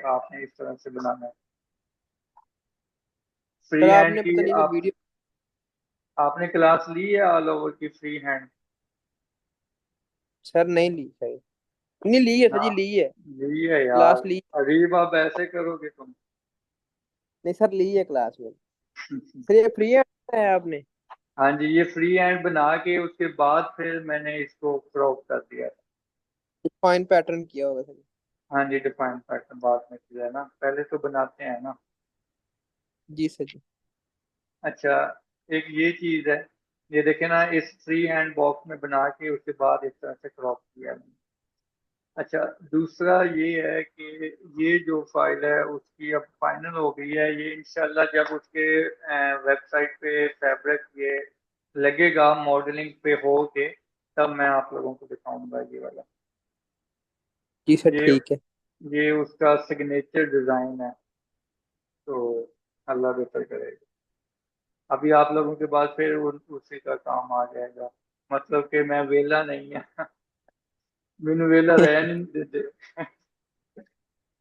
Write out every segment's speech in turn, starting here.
आपने इस तरह से बनाना है। फ्री सर हैंड आपने की पता नहीं वो आप वीडियो। आपने क्लास ली है ऑल ओवर की फ्री हैंड? सर नहीं ली सर। नहीं ली है सर ना, जी, ली है। ली है यार। क्लास ली। अरीब आप ऐसे करोगे तुम। नहीं सर, ली है क्लास में। सर ये फ्री है आपने। हाँ जी, ये फ्री हैंड बना के उसके बाद फिर मैंने इसको क्रॉप कर दिया। फाइन पैटर्न किया होगा सर। हाँ जी, डिफाइन पैटर्न बाद में किया है ना, पहले तो बनाते हैं ना। जी सर जी। अच्छा, एक ये चीज है, ये देखे ना, इस फ्री हैंड बॉक्स में बना के उसके बाद इस तरह से क्रॉप किया मैंने। अच्छा, दूसरा ये है कि ये जो फाइल है उसकी अब फाइनल हो गई है, ये इंशाल्लाह जब उसके वेबसाइट पे फैब्रिक ये लगेगा मॉडलिंग पे हो के, तब मैं आप लोगों को दिखाऊंगा ये वाला। जी सर ये ठीक है। ये उसका सिग्नेचर डिजाइन है, तो अल्लाह बेहतर करेगा। अभी आप लोगों के बाद फिर उसी का काम आ जाएगा, मतलब कि मैं वेला नहीं है। मैंने वेला रह नहीं देते।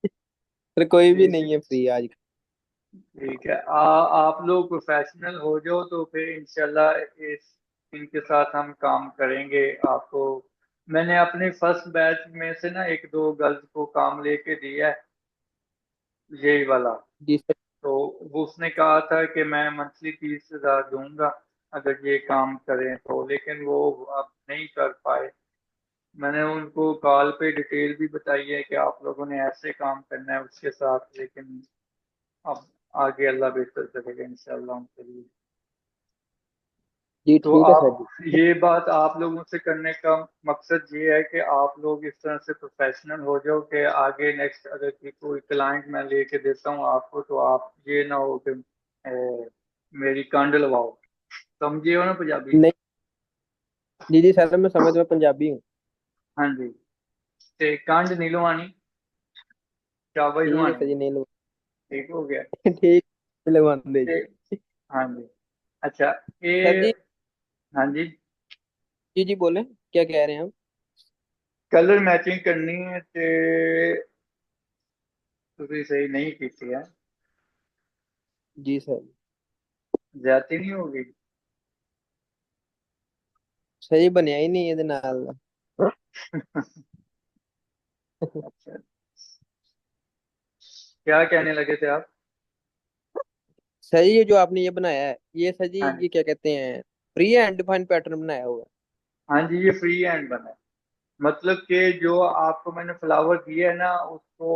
सर कोई भी ठीक है, नहीं है फ्री आज। ठीक है। आप लोग प्रोफेशनल हो जाओ तो फिर इंशाल्लाह इस इनके साथ हम काम करेंगे। आपको मैंने अपने फर्स्ट बैच में से ना एक दो गर्ल्स को काम लेके दिया है, यही वाला। जी सर। तो वो उसने कहा था कि मैं मंथली 30,000 दूंगा अगर ये काम करें तो, लेकिन वो अब नहीं कर पाए। मैंने उनको कॉल पे डिटेल भी बताई है कि आप लोगों ने ऐसे काम करना है उसके साथ, लेकिन अब आगे अल्लाह बेहतर करेगा इंशाल्लाह उनके लिए। जी तो ठीक है सर आप, जी। ये बात आप लोगों से करने का मकसद ये है कि आप लोग इस तरह से प्रोफेशनल हो जाओ कि आगे नेक्स्ट अगर कोई क्लाइंट मैं लेके देता हूँ आपको, तो आप ये ना हो कि मेरी कांड लवाओ। समझे हो ना पंजाबी? नहीं। जी जी सर, मैं समझ में पंजाबी हूँ। हाँ जी, ते कांड नहीं लवानी, शाबाश ठीक है लवानी सर है। जी, नहीं लगवा। ठीक हो गया। ठीक। लगवाते ते, जी। हाँ जी। अच्छा, सर ये, जी। हाँ जी, जी जी बोले, क्या कह रहे हैं हम। कलर मैचिंग करनी है ते तुसी सही नहीं की है, जी सर। ज्यादा नहीं होगी? सही बनया ही नहीं ਇਹਦੇ ਨਾਲ ਦਾ। अच्छा, क्या कहने लगे थे आप? सर जी, ये जो आपने ये बनाया है, ये सर जी, हाँ ये जी, क्या कहते हैं, फ्री एंड डिफाइंड पैटर्न बनाया हुआ है। हाँ जी, ये फ्री हैंड बना है। मतलब कि जो आपको मैंने फ्लावर दिया है ना, उसको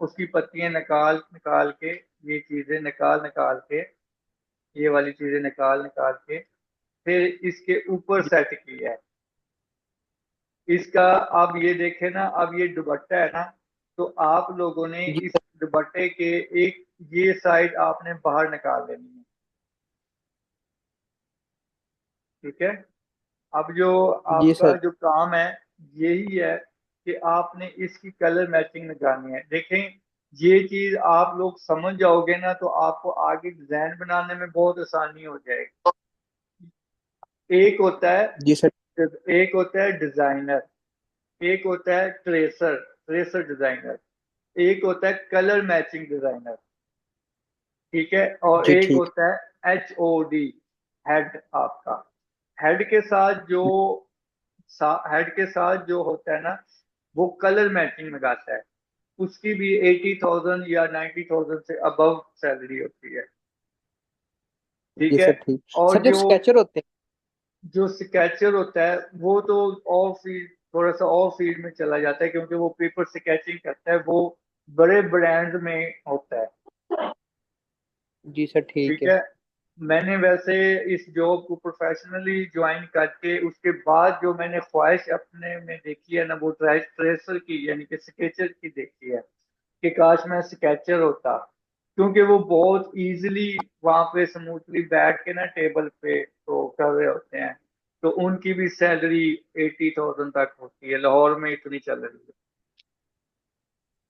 उसकी पत्तियां निकाल निकाल के, ये चीजें निकाल निकाल के, ये वाली चीजें निकाल निकाल के फिर इसके ऊपर जी सेट किया है इसका। अब ये देखे ना, अब ये दुपट्टा है ना, तो आप लोगों ने जी इस दुपट्टे के एक ये साइड आपने बाहर निकाल लेनी है, ठीक है। अब जो जी आपका सर। जो काम है यही है कि आपने इसकी कलर मैचिंग लगानी है। देखें, ये चीज आप लोग समझ जाओगे ना तो आपको आगे डिजाइन बनाने में बहुत आसानी हो जाएगी। एक होता है जी सर। एक होता है डिजाइनर, एक होता है ट्रेसर, ट्रेसर डिजाइनर, एक होता है कलर मैचिंग डिजाइनर, ठीक है, और जी एक ठीक। होता है HOD, हेड आपका। हेड के साथ जो हेड के साथ जो होता है ना, वो कलर मैचिंग लगाता है। उसकी भी 80,000 या 90,000 से अबव सैलरी होती है, ठीक जी है। सर ठीक। और सर जो जो स्केचर होते हैं। जो स्केचर होता है वो तो ऑफ फील्ड, थोड़ा सा ऑफ फील्ड में चला जाता है, क्योंकि वो पेपर स्केचिंग करता है, वो बड़े ब्रांड में होता है, जी सर ठीक ठीक है। है। मैंने वैसे इस जॉब को प्रोफेशनली ज्वाइन करके उसके बाद जो मैंने ख्वाहिश अपने में देखी है ना, वो ट्रेसर की यानी कि स्केचर की देखी है, कि काश मैं स्केचर होता, क्योंकि वो बहुत इजीली वहां पे स्मूथली बैठ के ना टेबल पे तो कर रहे होते हैं। तो उनकी भी सैलरी 80,000 तक होती है, लाहौर में इतनी चल रही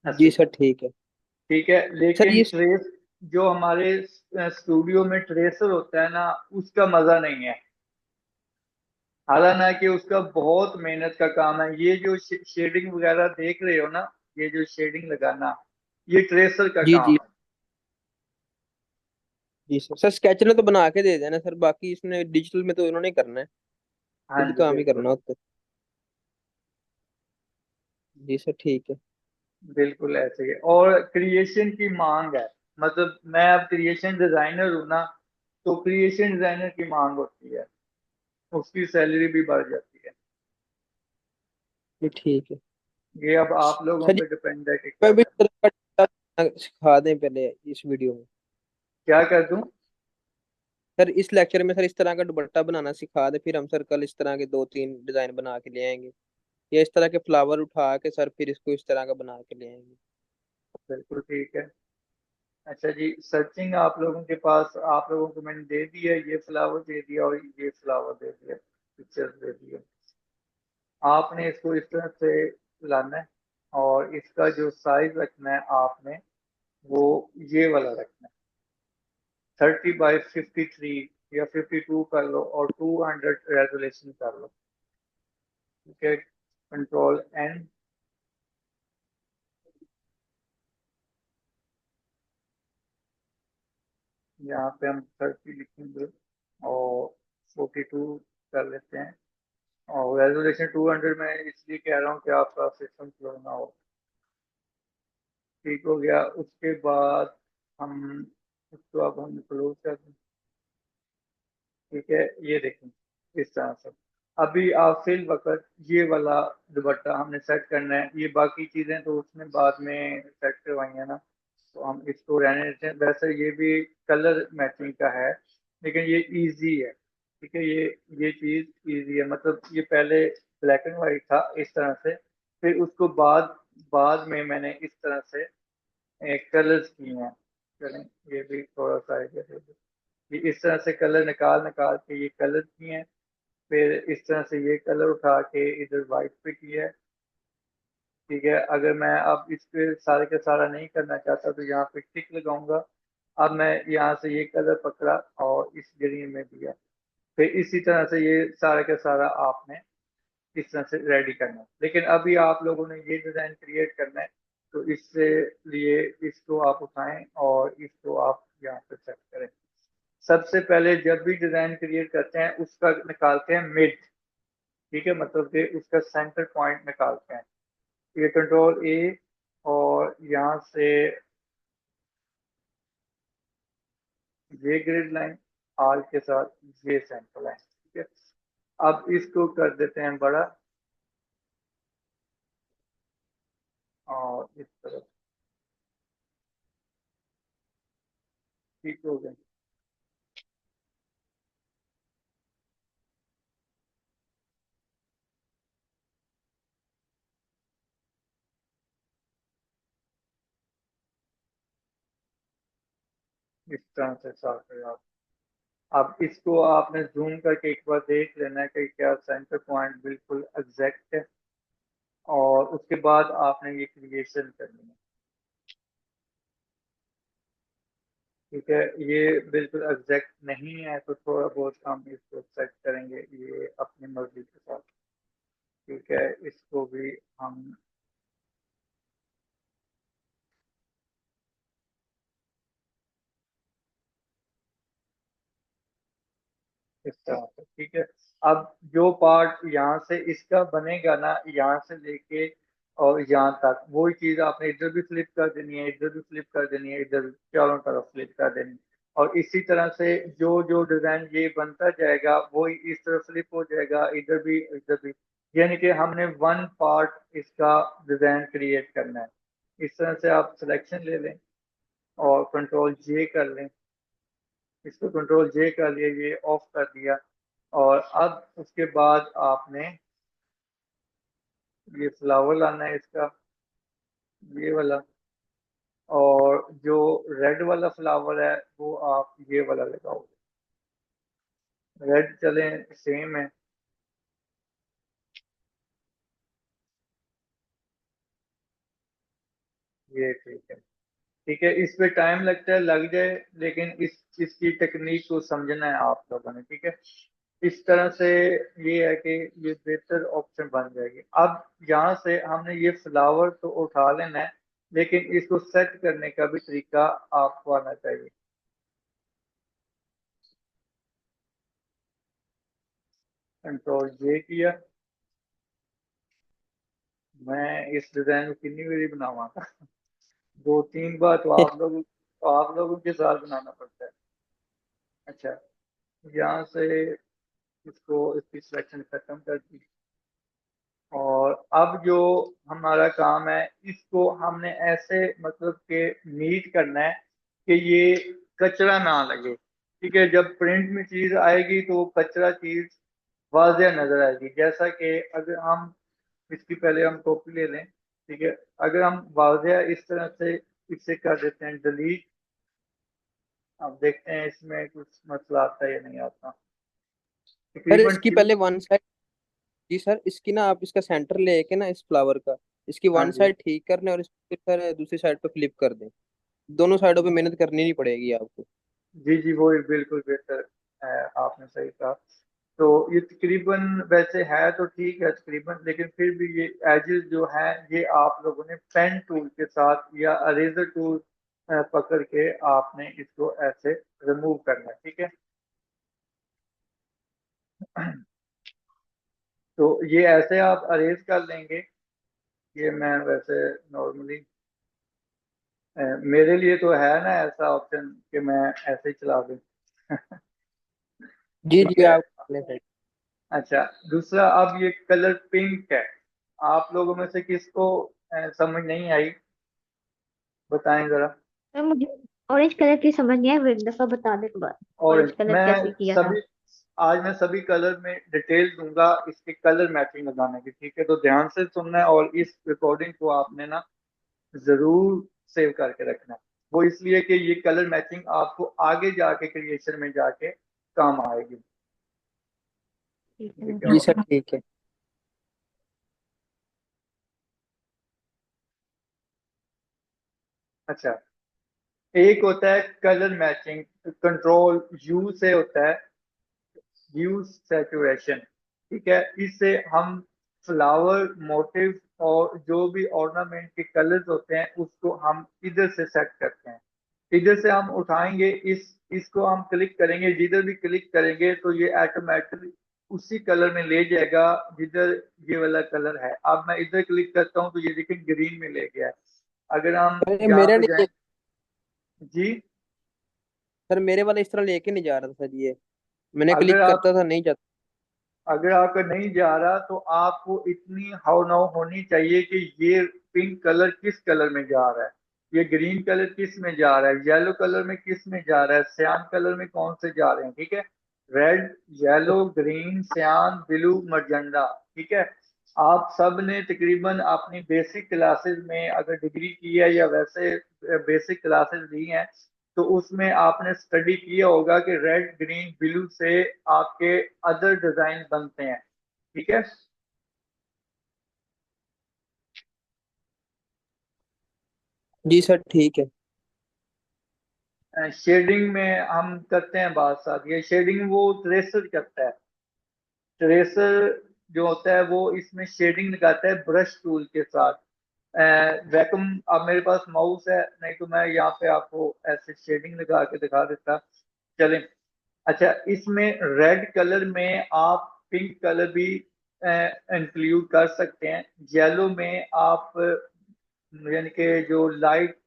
है जी ऐसी। सर ठीक है। ठीक है, सर लेकिन ये। ट्रेस जो हमारे स्टूडियो में ट्रेसर होता है ना, उसका मजा नहीं है। हालांकि उसका बहुत मेहनत का काम है, ये जो शेडिंग वगैरह देख रहे हो ना, ये जो शेडिंग लगाना, ये ट्रेसर का जी जी। काम है। जी सर, सर स्केच ने तो बना के दे देना सर, बाकी इसने डिजिटल में तो इन्होंने करना है, हाँ खुद जी काम ही बिल्कुल। करना होता है। जी सर ठीक है। बिल्कुल ऐसे ही है। और क्रिएशन की मांग है, मतलब मैं अब क्रिएशन डिजाइनर हूँ ना, तो क्रिएशन डिजाइनर की मांग होती है, उसकी सैलरी भी बढ़ जाती है। जी ठीक है। ये अब आप लोगों सर पे डिपेंड है कि क्या मैं भी करना। इस तरह का सिखा दें पहले इस वीडियो में। क्या कर दूं? सर इस लेक्चर में सर इस तरह का दुपट्टा बनाना सिखा दे, फिर हम सर कल इस तरह के दो तीन डिजाइन बना के ले आएंगे, या इस तरह के फ्लावर उठा के सर फिर इसको इस तरह का बना के ले आएंगे। बिल्कुल ठीक है। अच्छा जी, सर्चिंग आप लोगों के पास, आप लोगों को मैंने दे दिया, ये फ्लावर दे दिया और ये फ्लावर दे दिया, पिक्चर दे दिया। आपने इसको इस तरह से लाना है, और इसका जो साइज रखना है आपने, वो ये वाला रखना है, 30 बाई 53 या 52 कर लो, और 200 रेजोल्यूशन कर लो। ठीक है, कंट्रोल N। यहाँ पे हम 30 लिखेंगे और 42 कर लेते हैं। और रेजोल्यूशन 200 में इसलिए कह रहा हूँ कि आपका सिस्टम स्लो ना हो। ठीक हो गया, उसके बाद हम इसको अब हम क्लोज कर दें। ठीक है, ये देखें इस तरह से। अभी आप फिल वक्त ये वाला दुपट्टा हमने सेट करना है, ये बाकी चीजें तो उसने बाद में सेट करवाई है ना, तो हम इसको रहने देते हैं। वैसे ये भी कलर मैचिंग का है, लेकिन ये इजी है। ठीक है, ये चीज इजी है, मतलब ये पहले ब्लैक एंड वाइट था इस तरह से, फिर उसको बाद बाद में मैंने इस तरह से कलर्स किए हैं। चलें, ये भी थोड़ा सा आइडिया दे दो। ये इस तरह से कलर निकाल निकाल के ये कलर किए हैं, फिर इस तरह से ये कलर उठा के इधर वाइट पे किया है। ठीक है, अगर मैं अब इस पे सारे का सारा नहीं करना चाहता तो यहाँ पे टिक लगाऊंगा। अब मैं यहाँ से ये कलर पकड़ा और इस ग्रीन में दिया, फिर इसी तरह से ये सारा का सारा आपने इस तरह से रेडी करना है। लेकिन अभी आप लोगों ने ये डिजाइन क्रिएट करना है, तो इससे लिए इसको आप उठाएं और इसको आप यहाँ पे सेट करें। सबसे पहले जब भी डिजाइन क्रिएट करते हैं उसका निकालते हैं मिड। ठीक है, मतलब कि उसका सेंटर पॉइंट निकालते हैं। ये कंट्रोल A, और यहाँ से ये ग्रिड लाइन आर के साथ ये सेंटर लाइन। ठीक है, अब इसको कर देते हैं बड़ा, और इस तरफ। ठीक हो गया। इस तरह से साफ है आप। अब इसको आपने जूम करके एक बार देख लेना है कि क्या सेंटर पॉइंट बिल्कुल एग्जैक्ट है, और उसके बाद आपने ये क्रिएशन करनी है। ठीक है, ये बिल्कुल एग्जैक्ट नहीं है तो थोड़ा बहुत हम इसको सेट करेंगे ये अपनी मर्जी के साथ। ठीक है, इसको भी हम इस तरह से। ठीक है, अब जो पार्ट यहाँ से इसका बनेगा ना, यहाँ से लेके और यहाँ तक वही चीज आपने इधर भी फ्लिप कर देनी है, इधर भी फ्लिप कर देनी है, इधर चारों तरफ फ्लिप कर देनी है। और इसी तरह से जो जो डिजाइन ये बनता जाएगा वही इस तरफ फ्लिप हो जाएगा, इधर भी इधर भी। यानी कि हमने वन पार्ट इसका डिजाइन क्रिएट करना है। इस तरह से आप सिलेक्शन ले लें और कंट्रोल J कर लें। इसको कंट्रोल J कर लिया, ये ऑफ कर दिया। और अब उसके बाद आपने ये फ्लावर लाना है इसका, ये वाला। और जो रेड वाला फ्लावर है वो आप ये वाला लगाओगे। रेड चले सेम है। ये ठीक है। ठीक है, इस पे टाइम लगता है, लग जाए, लेकिन इसकी टेक्निक को समझना है आप लोगों ने। ठीक है, इस तरह से ये है कि ये बेहतर ऑप्शन बन जाएगी। अब यहाँ से हमने ये फ्लावर तो उठा लेना है, लेकिन इसको सेट करने का भी तरीका आपको आना चाहिए। कंट्रोल जे किया। मैं इस डिजाइन को कितनी बारी बनावा, दो तीन बार तो आप लोगों के साथ बनाना पड़ता है। अच्छा, यहाँ से इसको इसकी सिलेक्शन खत्म कर दी। और अब जो हमारा काम है, इसको हमने ऐसे मतलब कि नीट करना है कि ये कचरा ना लगे। ठीक है, जब प्रिंट में चीज आएगी तो वो कचरा चीज वाज़ेह नजर आएगी। जैसा कि अगर हम इसकी पहले हम कॉपी ले लें। ठीक है, अगर हम वाज़ेह इस तरह से इसे कर देते हैं डिलीट। अब देखते हैं इसमें कुछ मसला आता है या नहीं आता। सर तकरीबन इसकी पहले वन साइड, जी सर इसकी ना आप इसका सेंटर लेके ना इस फ्लावर का, इसकी हाँ वन जी। साइड ठीक करने और इसको सर दूसरी साइड पे फ्लिप कर दें। दोनों साइडों पे मेहनत करनी नहीं पड़ेगी आपको। जी जी, वो बिल्कुल बेहतर है, आपने सही कहा। तो ये तकरीबन वैसे है तो ठीक है तकरीबन, लेकिन फिर भी ये एजेस जो है ये आप लोगों ने पेन टूल के साथ या अरेजर टूल पकड़ के आपने इसको ऐसे रिमूव करना है। ठीक है। तो ये ऐसे आप अरेज कर लेंगे। ये मैं वैसे नॉर्मली, मेरे लिए तो है ना ऐसा ऑप्शन कि मैं ऐसे ही चला दूं। जी ठीक जी है। आप ले सर। अच्छा, दूसरा अब ये कलर पिंक है। आप लोगों में से किसको समझ नहीं आई, बताएं जरा। तो मुझे ऑरेंज कलर की समझ नहीं आया, एक दफा बता दे दोबारा। ऑरेंज, ऑरेंज कलर मैं कैसे किया था? सभी आज मैं सभी कलर में डिटेल दूंगा इसके कलर मैचिंग लगाने की। ठीक है, तो ध्यान से सुनना है और इस रिकॉर्डिंग को आपने ना जरूर सेव करके रखना है। वो इसलिए कि ये कलर मैचिंग आपको आगे जाके क्रिएशन में जाके काम आएगी। ठीक है, ठीक मैं है। जी समझ सर ठीक है। अच्छा, एक होता है कलर मैचिंग, कंट्रोल यू से होता है ह्यूज सैचुरेशन। ठीक है, इससे हम फ्लावर मोटिव और जो भी ऑर्नामेंट के कलर्स होते हैं उसको हम इधर से सेट करते हैं। इधर से हम उठाएंगे, इसको हम क्लिक करेंगे, जिधर भी क्लिक करेंगे तो ये ऑटोमेटिकली उसी कलर में ले जाएगा जिधर ये वाला कलर है। अब मैं इधर क्लिक करता हूँ तो ये देखिए ग्रीन में ले गया है। अगर हम अरे यहाँ मेरा पे नहीं जाएं। जी। सर, मेरे वाला इस तरह लेके नहीं जा रहा था सर ये, मैंने अगर क्लिक आप करता था नहीं जाता। अगर आपका नहीं जा रहा तो आपको इतनी हाव नाव होनी चाहिए कि ये पिंक कलर किस कलर में जा रहा है, ये ग्रीन कलर किस में जा रहा है, येलो कलर में किस में जा रहा है, सियान कलर में कौन से जा रहे हैं। ठीक है, रेड, येलो, ग्रीन, सियान, ब्लू, मरजंडा। ठीक है। आप सब ने तकरीबन अपनी बेसिक क्लासेस में अगर डिग्री की है या वैसे बेसिक क्लासेस ली हैं तो उसमें आपने स्टडी किया होगा कि रेड, ग्रीन, ब्लू से आपके अदर डिजाइन बनते हैं। ठीक है। जी सर ठीक है। शेडिंग में हम करते हैं बात साथ, ये शेडिंग वो ट्रेसर करता है। ट्रेसर जो होता है वो इसमें शेडिंग लगाता है ब्रश टूल के साथ। वैक्यूम, अब मेरे पास माउस है, नहीं तो मैं यहाँ पे आपको ऐसे शेडिंग लगा के दिखा देता। चलें। अच्छा, इसमें रेड कलर में आप पिंक कलर भी इंक्लूड कर सकते हैं। येलो में आप यानी कि जो लाइट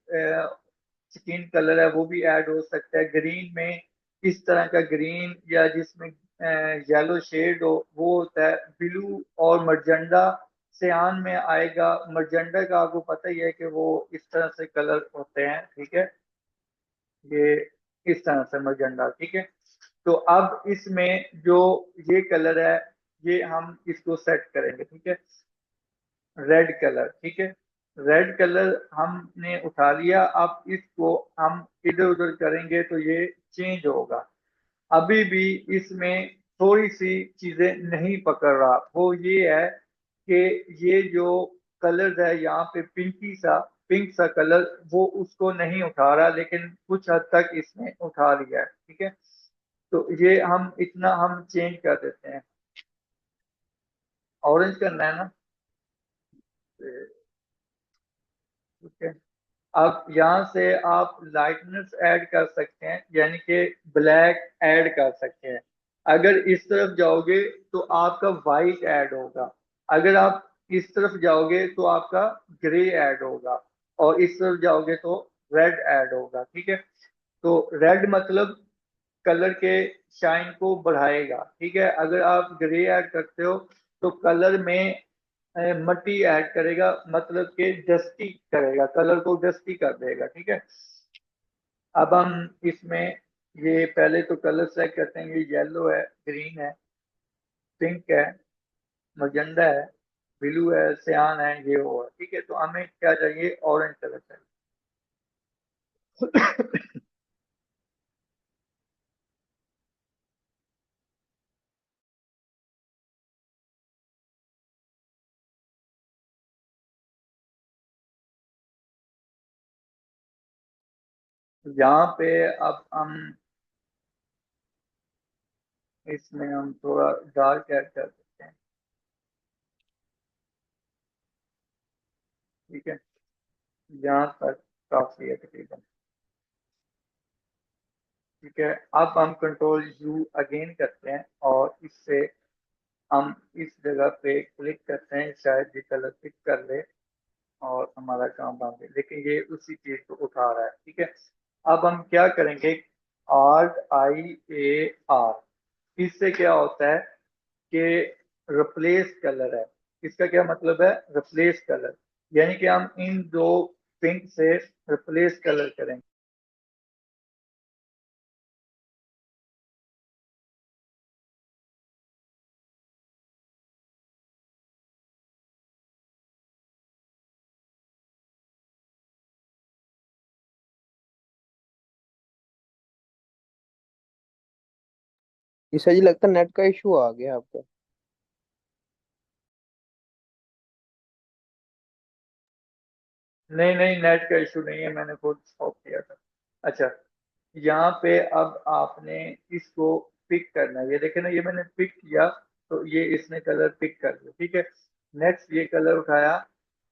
स्किन कलर है वो भी ऐड हो सकता है। ग्रीन में इस तरह का ग्रीन या जिसमें येलो शेड हो वो होता है। ब्लू और मरजंडा सियान में आएगा। मरजंडा का आपको पता ही है कि वो इस तरह से कलर होते हैं। ठीक है, ये इस तरह से मरजंडा। ठीक है। तो अब इसमें जो ये कलर है ये हम इसको सेट करेंगे। ठीक है, रेड कलर। ठीक है, रेड कलर हमने उठा लिया। अब इसको हम इधर उधर करेंगे तो ये चेंज होगा। अभी भी इसमें थोड़ी सी चीजें नहीं पकड़ रहा, वो ये है कि ये जो कलर है यहाँ पे पिंक सा कलर वो उसको नहीं उठा रहा, लेकिन कुछ हद तक इसने उठा लिया है। ठीक है, तो ये हम इतना हम चेंज कर देते हैं। ऑरेंज करना है ना। ठीक है। अब यहाँ से आप लाइटनेस ऐड कर सकते हैं, यानी कि ब्लैक ऐड कर सकते हैं। अगर इस तरफ जाओगे तो आपका वाइट ऐड होगा, अगर आप इस तरफ जाओगे तो आपका ग्रे ऐड होगा, और इस तरफ जाओगे तो रेड ऐड होगा। ठीक है, तो रेड मतलब कलर के शाइन को बढ़ाएगा। ठीक है, अगर आप ग्रे ऐड करते हो तो कलर में मट्टी ऐड करेगा, मतलब कि डस्टी करेगा, कलर को डस्टी कर देगा। ठीक है, अब हम इसमें ये पहले तो कलर सेलेक्ट करते हैं। ये येलो है, ग्रीन है, पिंक है, मजेंडा है, ब्लू है, सियान है, ये वो है। ठीक है, तो हमें क्या चाहिए, ऑरेंज कलर चाहिए। यहाँ पे अब हम इसमें हम थोड़ा डार्क ऐड कर सकते हैं। ठीक है, यहाँ तक काफी है तकरीबन। ठीक है, अब हम कंट्रोल यू अगेन करते हैं और इससे हम इस जगह पे क्लिक करते हैं, शायद ये कलर पिक कर ले और हमारा काम बन गया, लेकिन ये उसी चीज को उठा रहा है। ठीक है, अब हम क्या करेंगे, RIAR, इससे क्या होता है कि रिप्लेस कलर है। इसका क्या मतलब है, रिप्लेस कलर, यानी कि हम इन दो पिंक से रिप्लेस कलर करेंगे। ईसा जी लगता है नेट का इशू आ गया आपका। नहीं नहीं, नेट का इशू नहीं है, मैंने खुद ऑफ किया था। अच्छा, यहाँ पे अब आपने इसको पिक करना है, ये देखे ना, ये मैंने पिक किया तो ये इसने कलर पिक कर लिया। ठीक है, नेक्स्ट ये कलर उठाया,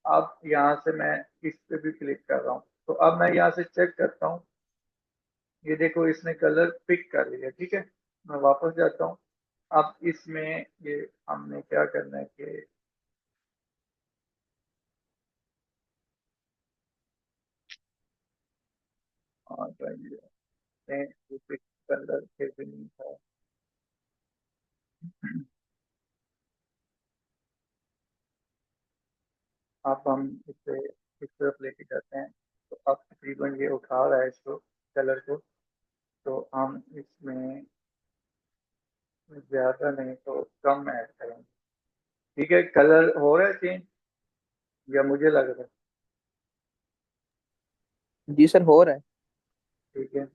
अब यहाँ से मैं इस पे भी क्लिक कर रहा हूँ, तो अब मैं यहाँ से चेक करता हूँ, ये देखो इसने कलर पिक कर लिया। ठीक है, मैं वापस जाता हूँ। अब इसमें ये हमने क्या करना है कि हाँ, तो ये पिक कलर फिर भी नहीं था। अब हम इसे इस तरफ लेके जाते हैं, तो अब तकरीबन ये उठा रहा है इसको, कलर को। तो हम इसमें ज्यादा नहीं तो कम ऐड करेंगे। ठीक है, कलर हो रहा है चेंज, या मुझे लग रहा है। जी सर, हो रहा है। ठीक है,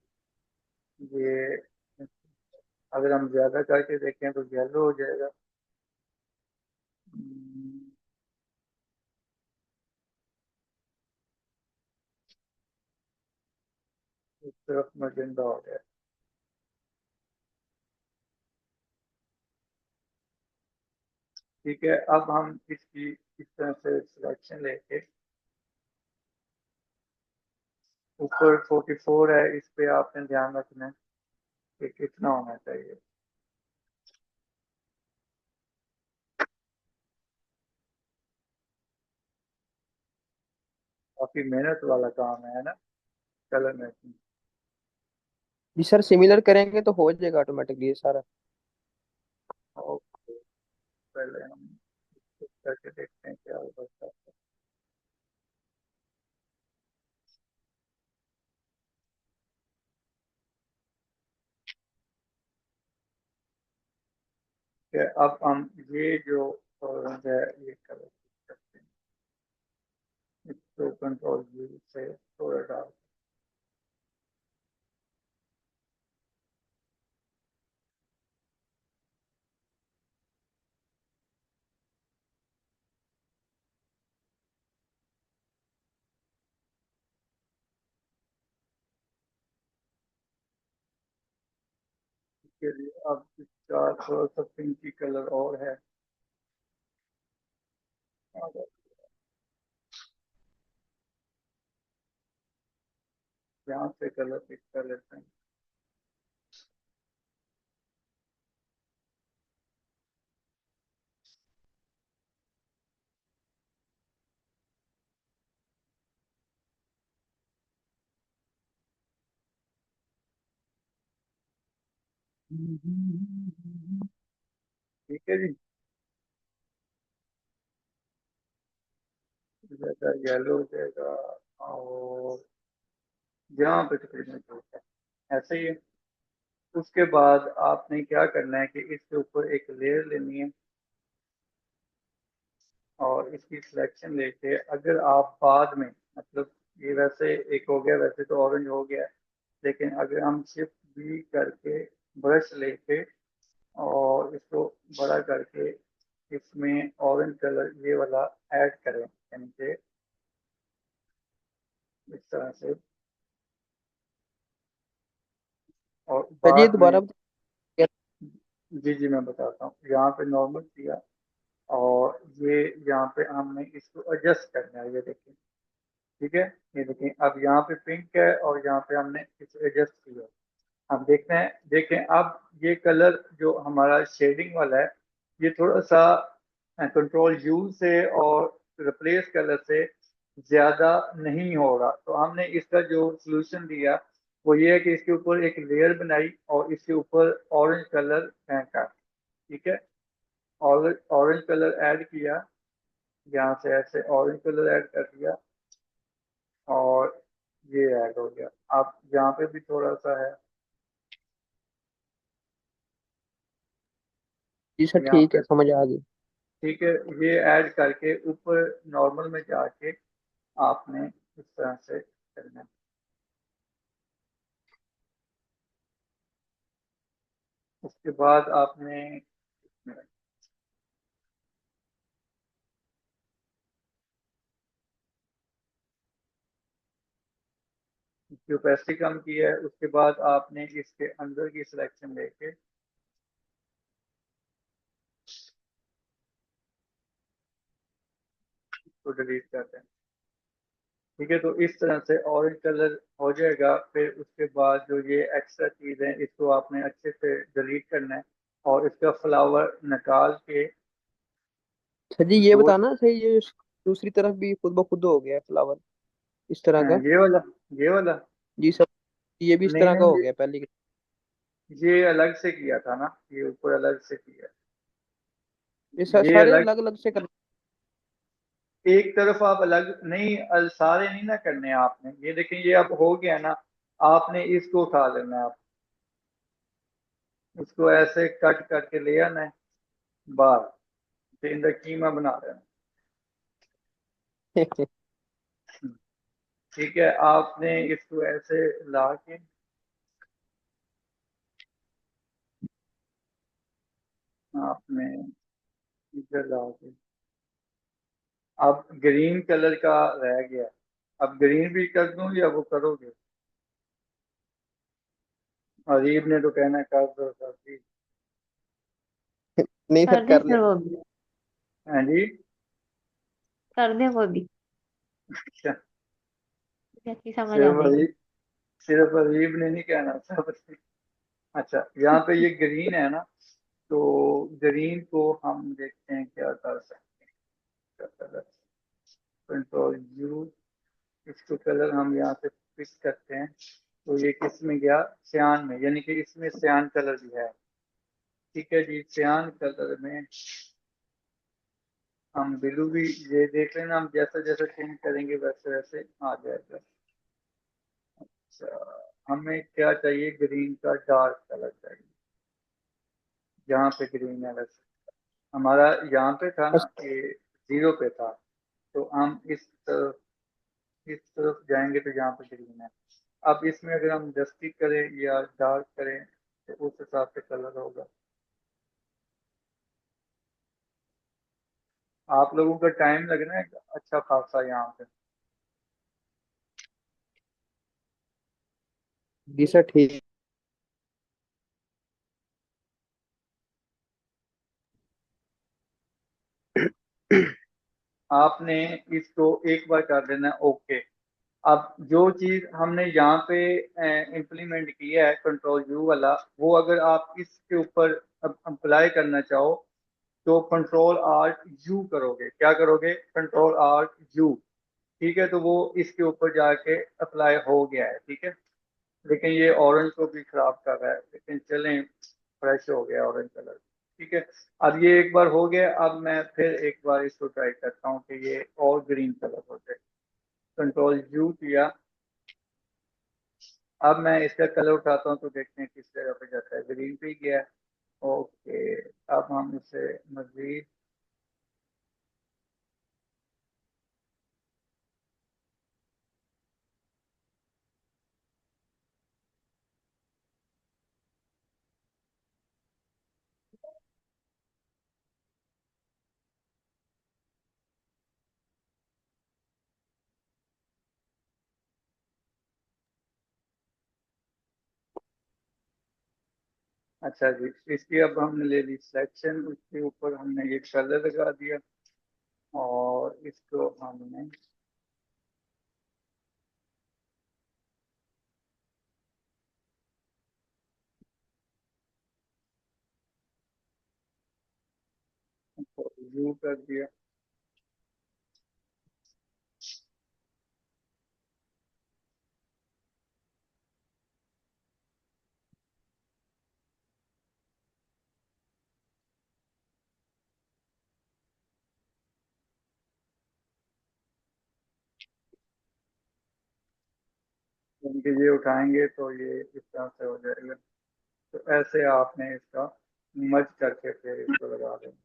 ये अगर हम ज्यादा करके देखें तो येलो हो जाएगा। हम्म, इस तरफ मजेंडा हो गया। ठीक है, अब हम इसकी इस तरह से सिलेक्शन लेके, ऊपर 44 है, इस पे आपने ध्यान रखना है कि कितना होना चाहिए। काफी मेहनत वाला काम है ना, कलर मैचिंग। जी सर, सिमिलर करेंगे तो हो जाएगा ऑटोमेटिकली ये सारा। ओके, पहले हम करके देखते हैं क्या होता है। ठीक है, अब हम ये जो ऑरेंज है ये कलर करते हैं, इसको कंट्रोल व्यू से थोड़ा डाल के लिए। अब इसका थोड़ा सा पिंकी कलर और है, और यहाँ से कलर पिक कर लेते हैं। ठीक है जी, जाएगा येलो हो जाएगा, और यहाँ पे तकरीबन जो है ऐसे ही है। उसके बाद आपने क्या करना है कि इसके ऊपर एक लेयर लेनी है, और इसकी सिलेक्शन लेके अगर आप बाद में, मतलब ये वैसे एक हो गया, वैसे तो ऑरेंज हो गया, लेकिन अगर हम शिफ्ट भी करके ब्रश लेके और इसको बड़ा करके इसमें ऑरेंज कलर ये वाला ऐड करें, यानी कि इस तरह से, और सर जी बाद में, दोबारा जी जी मैं बताता हूँ, यहाँ पे नॉर्मल किया, और ये यहाँ पे हमने इसको एडजस्ट करना है, ये देखिए, ठीक है, ये देखिए अब यहाँ पे पिंक है और यहाँ पे हमने इसको एडजस्ट किया। अब देखते हैं, देखें अब ये कलर जो हमारा शेडिंग वाला है, ये थोड़ा सा कंट्रोल यू से और रिप्लेस कलर से ज्यादा नहीं हो रहा, तो हमने इसका जो सोल्यूशन दिया वो ये है कि इसके ऊपर एक लेयर बनाई और इसके ऊपर ऑरेंज कलर फेंका, ठीक है, ऑरेंज कलर ऐड किया, यहाँ से ऐसे ऑरेंज कलर ऐड कर दिया, और ये ऐड हो गया। अब यहाँ पे भी थोड़ा सा है, जी सर यहाँ ठीक पे, है, समझ आ गई। ठीक है, ये ऐड करके ऊपर नॉर्मल में जाके आपने इस तरह से करना है। उसके बाद आपने इसकी ओपेसिटी कम की है, उसके बाद आपने इसके अंदर की सिलेक्शन लेके इसको डिलीट करते हैं, ठीक है, तो इस तरह से ऑरेंज कलर हो जाएगा। फिर उसके बाद जो ये एक्स्ट्रा चीज़ है इसको आपने अच्छे से डिलीट करना है, और इसका फ्लावर निकाल के सर जी ये दो, बताना सही, ये दूसरी तरफ भी खुद ब खुद हो गया है फ्लावर इस तरह का? ये वाला, ये वाला, जी सर, ये भी इस नहीं तरह का नहीं, हो गया पहले की। ये अलग से किया था ना, ये ऊपर अलग से किया, ये ये सारे अलग, अलग अलग से करना? एक तरफ आप अलग नहीं, सारे नहीं ना करने आपने, ये देखें ये अब हो गया ना, आपने इसको उठा लेना है, आप इसको ऐसे कट करके ले आना है बाहर, फिर इनका कीमा बना लेना, ठीक है, आपने इसको ऐसे ला के आपने इधर ला के, अब ग्रीन कलर का रह गया, अब ग्रीन भी कर दूं या वो करोगे? अरीब ने तो कहना कर दो सर जी। नहीं सर कर दे कर फिर ले। वो भी। हाँ जी, कर दे वो भी, अच्छा, जैसी समझ आ सिर्फ रही। अरीब, सिर्फ अरीब ने नहीं कहना सब। अच्छा, यहाँ पे ये ग्रीन है ना, तो ग्रीन को हम देखते हैं क्या कर सकते हैं, कलर कंट्रोल यू, इसको कलर हम यहाँ से पिक करते हैं, तो ये किस में गया, सियान में, यानी कि इसमें सियान कलर भी है, ठीक है जी, सियान कलर में हम ब्लू भी, ये देख लेना, हम जैसा जैसा चेंज करेंगे वैसे वैसे आ जाएगा। अच्छा, हमें क्या चाहिए, ग्रीन का डार्क कलर चाहिए, यहाँ पे ग्रीन है वैसे, हमारा यहाँ पे था ना अच्छा, कि जीरो पे था, तो हम इस तरफ जाएंगे तो यहाँ पे ग्रीन है। अब इसमें अगर हम डस्टी करें या डार्क करें तो उस हिसाब से कलर होगा। आप लोगों का टाइम लगना है अच्छा खासा यहाँ पे। जी सर ठीक। आपने इसको एक बार कर देना ओके, अब जो चीज हमने यहाँ पे इम्प्लीमेंट किया है कंट्रोल यू वाला, वो अगर आप इसके ऊपर अप्लाई करना चाहो तो कंट्रोल आर्ट यू करोगे। क्या करोगे? Control art you. ठीक है, तो वो इसके ऊपर जाके अप्लाई हो गया है। ठीक है, लेकिन ये ऑरेंज को भी खराब कर रहा है, लेकिन चलें, फ्रेश हो गया ऑरेंज कलर। ठीक है, अब ये एक बार हो गया, अब मैं फिर एक बार इसको ट्राई करता हूँ कि ये और ग्रीन कलर हो जाए। कंट्रोल यू किया, अब मैं इसका कलर उठाता हूँ तो देखते हैं किस जगह पे जाता है। ग्रीन पे ही गया है। ओके, अब हम इसे मजीद अच्छा जी, इसकी अब हमने ले ली सिलेक्शन, उसके ऊपर हमने ये कलर लगा दिया और इसको हमने यू कर दिया। क्योंकि ये उठाएंगे तो ये इस तरह से हो जाएगा। तो ऐसे आपने इसका मर्ज करके फिर इसको लगा देना।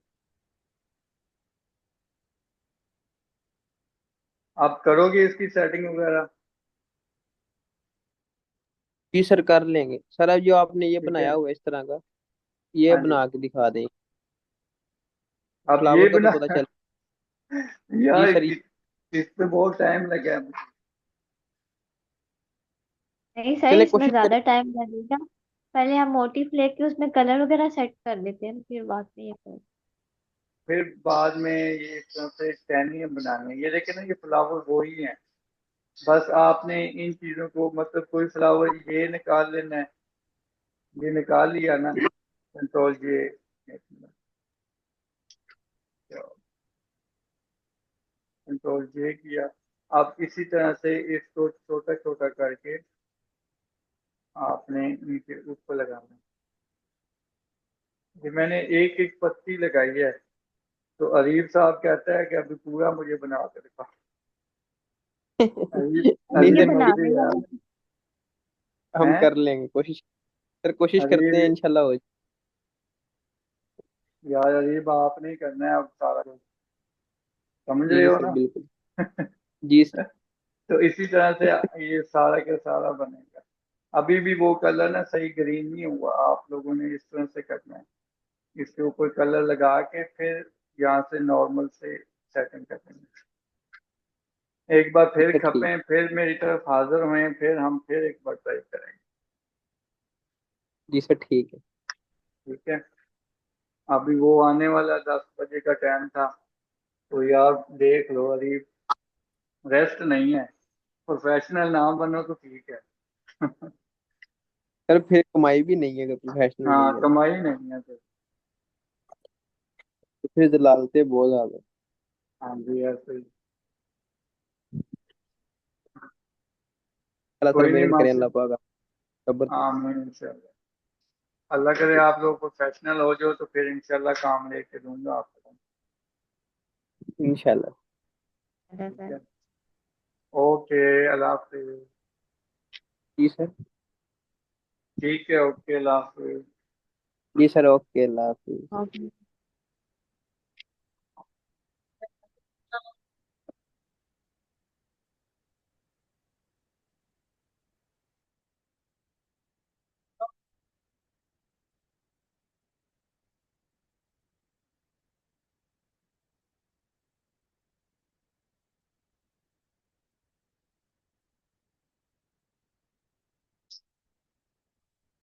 आप करोगे इसकी सेटिंग वगैरह? जी सर कर लेंगे सर। अब जो आपने ये ठीक है। बनाया हुआ है इस तरह का, ये हाँ जी, बना के दिखा दें। अब ये फ्लावर का तो बना पता चल। जी यार सर इस पे बहुत टाइम लगा है। नहीं सर, चले इसमें कोशिश करें। ज्यादा टाइम लगेगा। पहले हम मोटिफ लेके उसमें कलर वगैरह सेट कर लेते हैं, फिर बाद में ये कर। फिर बाद में ये इस तरह से टैनियम बनाने हैं। ये देखे ना, ये फ्लावर वो ही है। बस आपने इन चीजों को, मतलब कोई फ्लावर ये निकाल लेना है। ये निकाल लिया ना, कंट्रोल ये, कंट्रोल जे किया। अब इसी तरह से इसको छोटा छोटा करके आपने नीचे ऊपर लगाना है। ये मैंने एक एक पत्ती लगाई है, तो अरीब साहब कहता है कि अभी पूरा मुझे बना के दिखा। अरीब, नहीं ये सर अरीब ठीक बनाने मस्ती है, यार। वाला। हम हैं? कर लेंगे कोशिश। सर कोशिश करते हैं अरीब, इंशाल्लाह हो जाए। यार अरीब आपने ही करना है अब सारा कुछ, समझ रहे जी हो सर ना? बिल्कुल। जी सर। तो इसी तरह से ये सारा के सारा बनेगा। अभी भी वो कलर ना सही ग्रीन नहीं हुआ, आप लोगों ने इस तरह से करना है। इसके ऊपर कलर लगा के फिर यहाँ से नॉर्मल से सेटिंग कर देंगे। एक बार जी फिर सर ठीक। खपें, फिर मेरी तरफ हाजिर हुए, फिर हम फिर एक बार ट्राई करेंगे। जी सर ठीक है। ठीक है, अभी वो आने वाला 10 बजे का टाइम था, तो यार देख लो अभी, रेस्ट नहीं है। प्रोफेशनल ना बनो तो ठीक है। सर फिर कमाई भी नहीं है अगर प्रोफेशनल हाँ, नहीं है कमाई नहीं है तो। तो फिर दलालते बहुत ज्यादा। हाँ जी, ऐसे ही। अल्लाह सर कोई नहीं मेहनत करें माशा। अल्लाह पाक सब्र हाँ, मैं इंशाल्लाह, अल्लाह करे आप लोग प्रोफेशनल हो जाओ, तो फिर इंशाल्लाह काम लेके दूंगा आपको। इंशाल्लाह। ठीक है, ओके, अल्लाह हाफिज। जी सर। ठीक है, ओके, अल्लाह हाफिज। जी सर ओके अल्लाह हाफिज। ओके।